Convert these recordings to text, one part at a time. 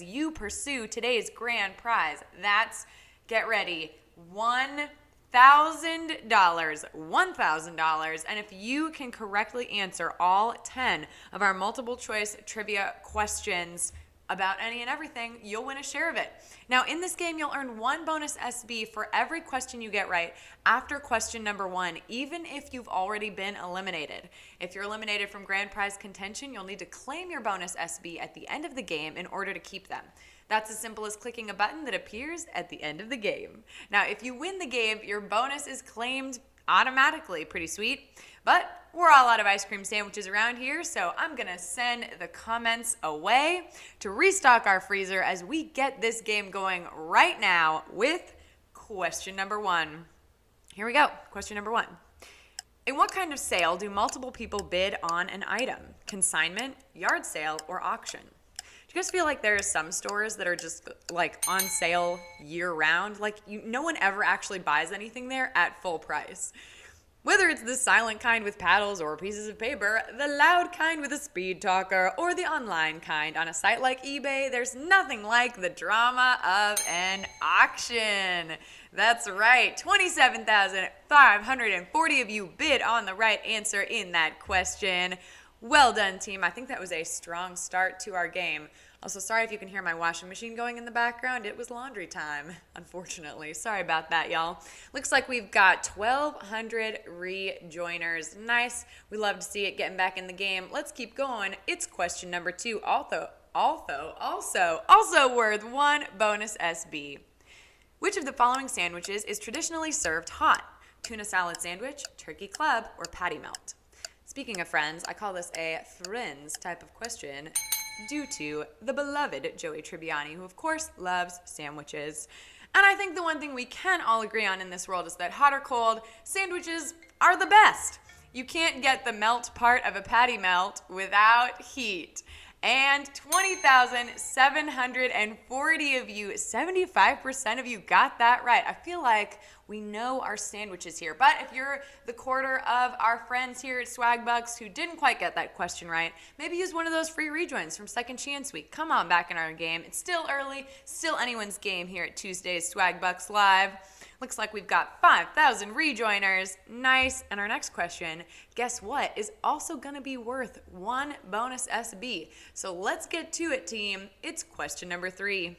you pursue today's grand prize. That's, get ready, $1,000. And if you can correctly answer all 10 of our multiple choice trivia questions about any and everything, you'll win a share of it. Now, in this game, you'll earn 1 bonus SB for every question you get right after question number 1, even if you've already been eliminated. If you're eliminated from grand prize contention, you'll need to claim your bonus SB at the end of the game in order to keep them. That's as simple as clicking a button that appears at the end of the game. Now, if you win the game, your bonus is claimed automatically. Pretty sweet. But we're all out of ice cream sandwiches around here, so I'm going to send the comments away to restock our freezer as we get this game going right now with question number 1. Here we go. Question number 1. In what kind of sale do multiple people bid on an item? Consignment, yard sale, or auction? Do you guys feel like there are some stores that are just like on sale year round? Like no one ever actually buys anything there at full price. Whether it's the silent kind with paddles or pieces of paper, the loud kind with a speed talker, or the online kind on a site like eBay, there's nothing like the drama of an auction. That's right, 27,540 of you bid on the right answer in that question. Well done, team. I think that was a strong start to our game. Also, sorry if you can hear my washing machine going in the background. It was laundry time, unfortunately. Sorry about that, y'all. Looks like we've got 1,200 rejoiners. Nice. We love to see it getting back in the game. Let's keep going. It's question number 2, also worth 1 bonus SB. Which of the following sandwiches is traditionally served hot? Tuna salad sandwich, turkey club, or patty melt? Speaking of friends, I call this a friends type of question due to the beloved Joey Tribbiani, who of course loves sandwiches. And I think the one thing we can all agree on in this world is that hot or cold, sandwiches are the best. You can't get the melt part of a patty melt without heat. And 20,740 of you, 75% of you got that right. I feel like we know our sandwiches here. But if you're the quarter of our friends here at Swagbucks who didn't quite get that question right, maybe use one of those free rejoins from Second Chance Week. Come on back in our game. It's still early, still anyone's game here at Tuesday's Swagbucks Live. Looks like we've got 5,000 rejoiners. Nice. And our next question, guess what, is also going to be worth 1 bonus SB. So let's get to it, team. It's question number 3.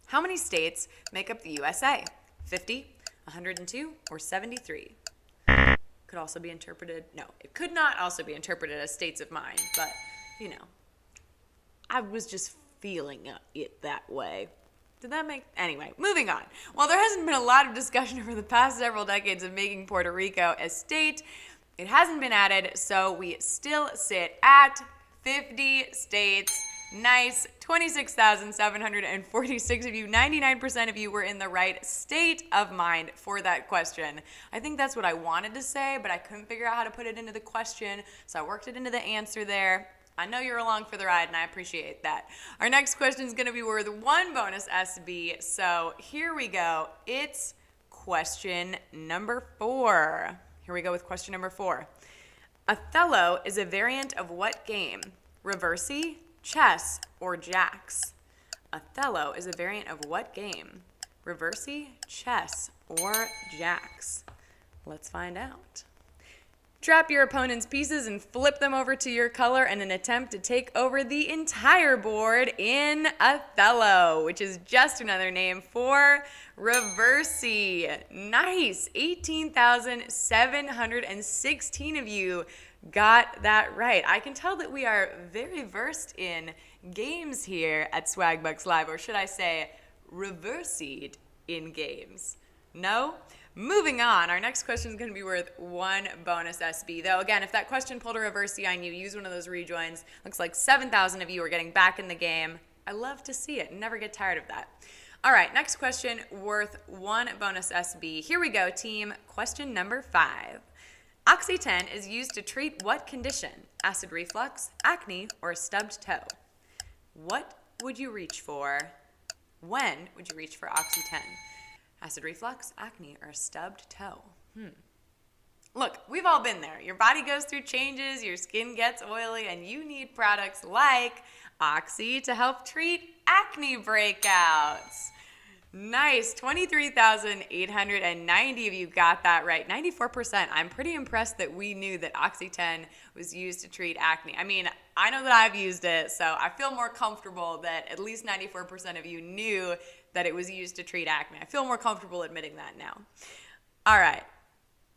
How many states make up the USA? 50, 102, or 73? Could also be interpreted, no, it could not also be interpreted as states of mind, but, you know, I was just feeling it that way. Did that make... Anyway, moving on. While there hasn't been a lot of discussion over the past several decades of making Puerto Rico a state, it hasn't been added, so we still sit at 50 states. Nice. 26,746 of you, 99% of you were in the right state of mind for that question. I think that's what I wanted to say, but I couldn't figure out how to put it into the question, so I worked it into the answer there. I know you're along for the ride, and I appreciate that. Our next question is going to be worth 1 bonus SB, so here we go. It's question number 4. Here we go with question number 4. Othello is a variant of what game? Reversi, chess, or jacks? Othello is a variant of what game? Reversi, chess, or jacks? Let's find out. Trap your opponent's pieces and flip them over to your color in an attempt to take over the entire board in Othello, which is just another name for Reversi. Nice. 18,716 of you got that right. I can tell that we are very versed in games here at Swagbucks Live, or should I say reversied in games. No? Moving on, our next question is going to be worth 1 bonus SB. Though, again, if that question pulled a reversi on you, use one of those rejoins. Looks like 7,000 of you are getting back in the game. I love to see it. Never get tired of that. All right, next question worth 1 bonus SB. Here we go, team. Question number 5. Oxy-10 is used to treat what condition? Acid reflux, acne, or a stubbed toe? What would you reach for? When would you reach for Oxy-10? Acid reflux, acne, or a stubbed toe? Look, we've all been there. Your body goes through changes, your skin gets oily, and you need products like Oxy to help treat acne breakouts. Nice. 23,890 of you got that right. 94%. I'm pretty impressed that we knew that Oxy-10 was used to treat acne. I mean, I know that I've used it, so I feel more comfortable that at least 94% of you knew that it was used to treat acne. I feel more comfortable admitting that now. All right.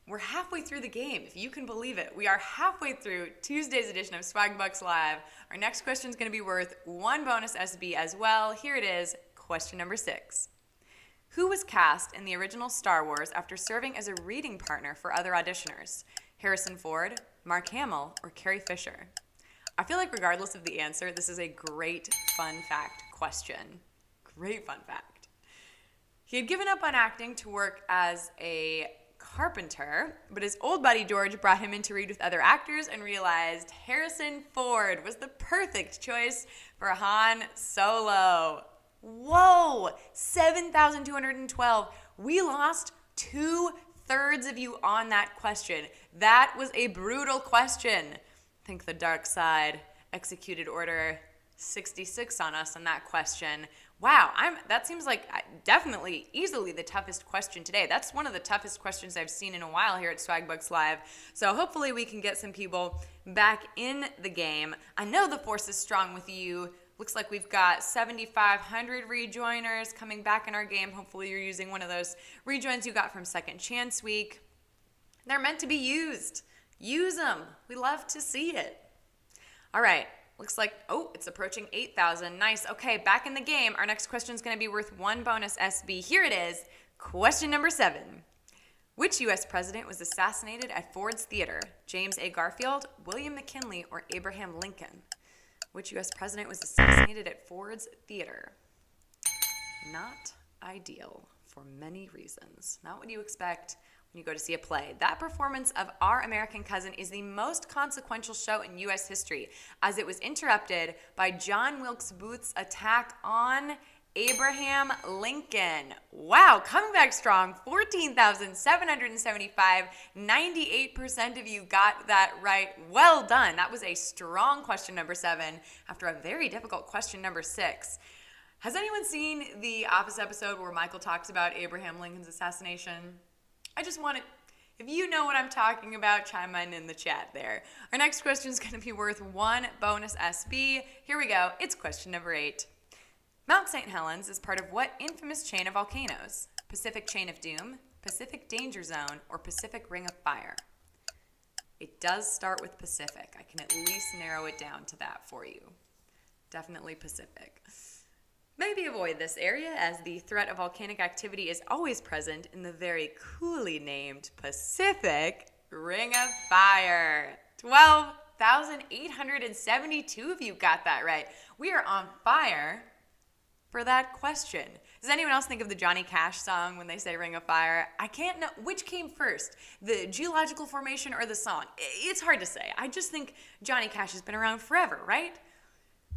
We're halfway through the game, if you can believe it. We are halfway through Tuesday's edition of Swag Bucks Live. Our next question is going to be worth 1 bonus SB as well. Here it is, question number 6. Who was cast in the original Star Wars after serving as a reading partner for other auditioners? Harrison Ford, Mark Hamill, or Carrie Fisher? I feel like regardless of the answer, this is a great fun fact question. Great fun fact. He had given up on acting to work as a carpenter, but his old buddy George brought him in to read with other actors and realized Harrison Ford was the perfect choice for Han Solo. Whoa, 7,212. We lost 2/3 of you on that question. That was a brutal question. Think the dark side executed order 66 on us on that question. Wow, that seems like definitely easily the toughest question today. That's one of the toughest questions I've seen in a while here at Swagbucks Live. So hopefully we can get some people back in the game. I know the force is strong with you. Looks like we've got 7,500 rejoiners coming back in our game. Hopefully you're using one of those rejoins you got from Second Chance Week. They're meant to be used. Use them. We love to see it. All right. Looks like, it's approaching 8,000. Nice. Okay, back in the game. Our next question is going to be worth 1 bonus SB. Here it is. Question number 7. Which U.S. president was assassinated at Ford's Theater? James A. Garfield, William McKinley, or Abraham Lincoln? Which U.S. president was assassinated at Ford's Theater? Not ideal for many reasons. Not what you expect when you go to see a play. That performance of Our American Cousin is the most consequential show in U.S. history, as it was interrupted by John Wilkes Booth's attack on Abraham Lincoln. Wow, coming back strong, 14,775. 98% of you got that right. Well done. That was a strong question number 7 after a very difficult question number 6. Has anyone seen the Office episode where Michael talks about Abraham Lincoln's assassination? I just want to, if you know what I'm talking about, chime in the chat there. Our next question is going to be worth 1 bonus SB. Here we go. It's question number 8. Mount St. Helens is part of what infamous chain of volcanoes? Pacific Chain of Doom, Pacific Danger Zone, or Pacific Ring of Fire? It does start with Pacific. I can at least narrow it down to that for you. Definitely Pacific. Maybe avoid this area, as the threat of volcanic activity is always present in the very coolly named Pacific Ring of Fire. 12,872 of you got that right. We are on fire for that question. Does anyone else think of the Johnny Cash song when they say Ring of Fire? I can't know which came first, the geological formation or the song. It's hard to say. I just think Johnny Cash has been around forever, right?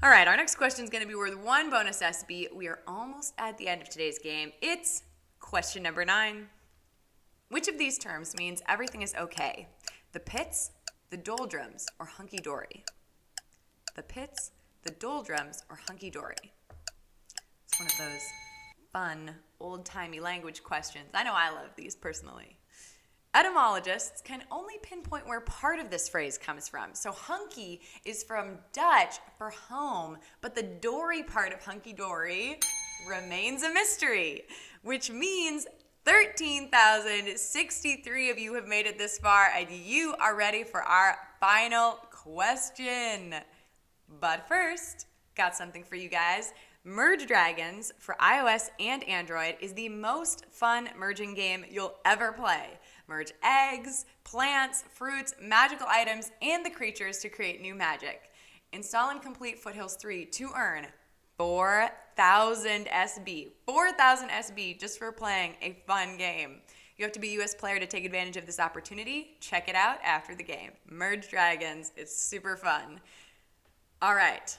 All right, our next question is going to be worth 1 bonus SB. We are almost at the end of today's game. It's question number 9. Which of these terms means everything is okay? The pits, the doldrums, or hunky-dory? The pits, the doldrums, or hunky-dory? It's one of those fun, old-timey language questions. I know I love these personally. Etymologists can only pinpoint where part of this phrase comes from. So hunky is from Dutch for home, but the dory part of hunky-dory remains a mystery, which means 13,063 of you have made it this far, and you are ready for our final question. But first, got something for you guys. Merge Dragons for iOS and Android is the most fun merging game you'll ever play. Merge eggs, plants, fruits, magical items, and the creatures to create new magic. Install and complete Foothills 3 to earn 4,000 SB. 4,000 SB just for playing a fun game. You have to be a US player to take advantage of this opportunity. Check it out after the game. Merge Dragons, it's super fun. All right,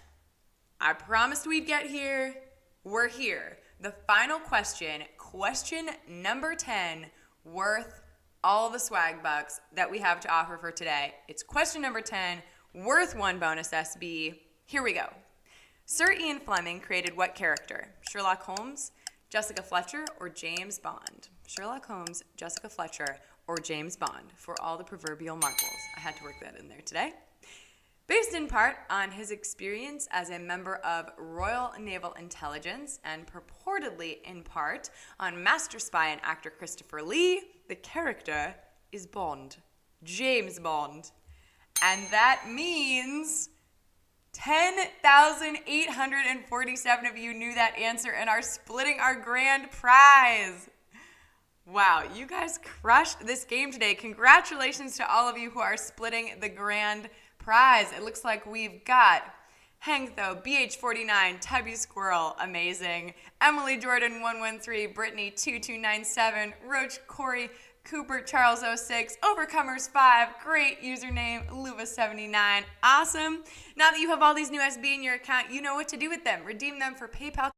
I promised we'd get here. We're here. The final question, question number 10, worth all the swag bucks that we have to offer for today. It's question number 10, worth 1 bonus SB. Here we go. Sir Ian Fleming created what character? Sherlock Holmes, Jessica Fletcher, or James Bond? Sherlock Holmes, Jessica Fletcher, or James Bond, for all the proverbial marbles. I had to work that in there today. Based in part on his experience as a member of Royal Naval Intelligence and purportedly in part on master spy and actor Christopher Lee, the character is Bond, James Bond. And that means 10,847 of you knew that answer and are splitting our grand prize. Wow, you guys crushed this game today. Congratulations to all of you who are splitting the grand prize. It looks like we've got Hangtho, BH49, Tubby Squirrel, amazing, Emily Jordan 113, Brittany 2297, Roach Corey, Cooper Charles 06, Overcomers 5, great username, Luva79, awesome. Now that you have all these new SB in your account, you know what to do with them. Redeem them for PayPal